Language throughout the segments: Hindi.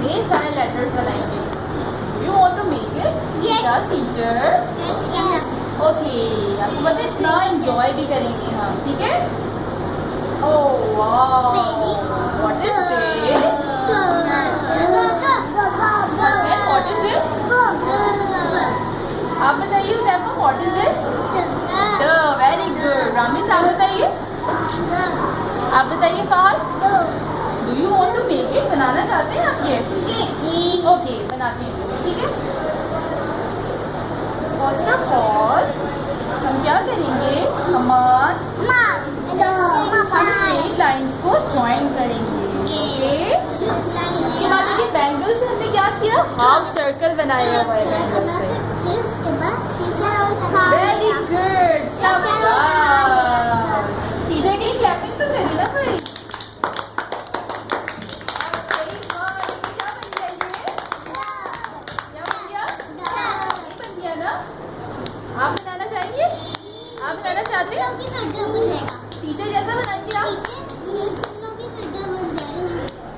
ढेर सारे लेटर्स बनाएंगे। You want to make it? Yes teacher. Okay, आपको पता है इतना एंजॉय भी करेंगे हम, ठीक है? Oh wow, what is this? What is this? आप बताइए Huzaifa, what is this? The, very good. Ramis आप बताइए, आप बताइए Fahad, do you want to make it? बनाना चाहते हैं आप ये? ओके, बनाते हैं चलिए, ठीक है? फर्स्ट ऑफ ऑल हम क्या करेंगे, हम स्ट्रेट लाइंस को ज्वाइन करेंगे। ओके, उसके बाद देखिए बैंगल से हमने क्या किया, हाफ सर्कल बनाया हुआ है बैंगल से। वेरी गुड, टीचर के लिए क्लैपिंग तो करी ना भाई। आप बनाना चाहेंगे? आप बनाना चाहते हैं? टीचर जैसा बनाएंगे आप?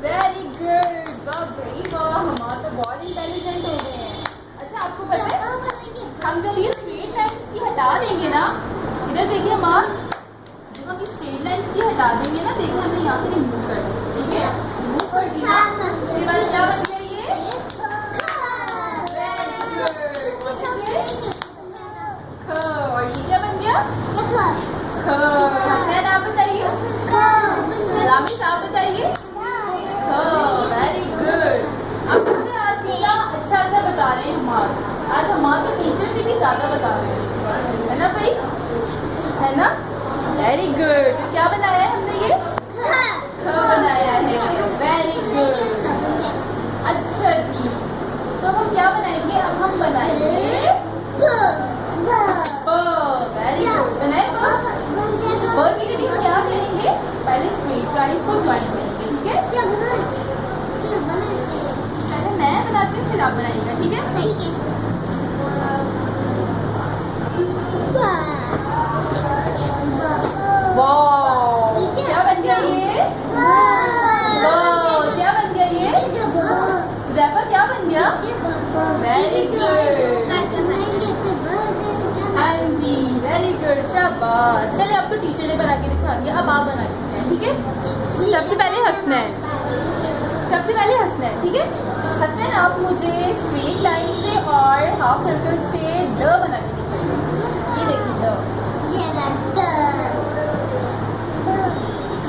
वेरी गुड, वाह भाई वाह, हमारा तो बहुत इंटेलिजेंट हो गए हैं। अच्छा आपको पता है हम जब ये स्ट्रेट लाइन्स की हटा देंगे ना, इधर देखिए माँ, जब हम ये स्ट्रेट लाइन्स की हटा देंगे ना, देखिए हमने यहाँ से रिमूव कर दिया, ठीक है? रिमूव कर दिया, उसके बाद क्या बन गया ये? वेरी गुड, और ये क्या बन गया? हसनैन आप बताइए, रामिस आप बताइए। वेरी गुड, आपको पता है आज कितना अच्छा अच्छा बता रहे हैं हमारे, आज हमारे तो टीचर से भी ज्यादा बता रहे हैं, है ना भाई? है ना? Very good. तो क्या बनाया है हमने ये? ख बनाया है। वेरी गुड, अच्छा जी। तो हम क्या बनाएंगे अब? हम बनाएंगे वेरी गुड, बनाए ब के लिए भी क्या करेंगे, पहले स्ट्रेट लाइंस को ज्वाइन करेंगे, ठीक है? पहले मैं बनाती हूँ फिर आप बनाइएगा, ठीक है? वाओ, क्या बन गया ये? क्या बन गया ये? ज़ैफा क्या बन गया? वेरी गुड, हाँ जी, वेरी गुड, शाबाश। चलिए अब तो टीचर ने बना के दिखा दिया, अब आप बना के दिखाएं, ठीक है? सबसे पहले हसनैन, ठीक है? हसनैन आप मुझे स्ट्रेट लाइन से और हाफ सर्कल से ड बना के दिखाइए। ये देखिए ड,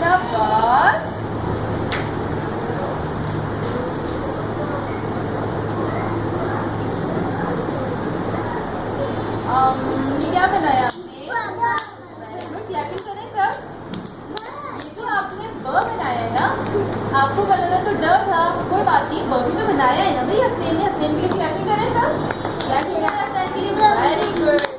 शाबाश। ये क्या बनाया आपने? वेरी गुड, क्लैपिंग करें सब। ये तो आपने ब बनाया है ना, आपको बनाना तो ड था, कोई बात नहीं, ब भी तो बनाया है ना भाई। हसनैन के लिए क्लैपिंग करें सब, क्लैपिंग करें हसनैन के लिए। Very good.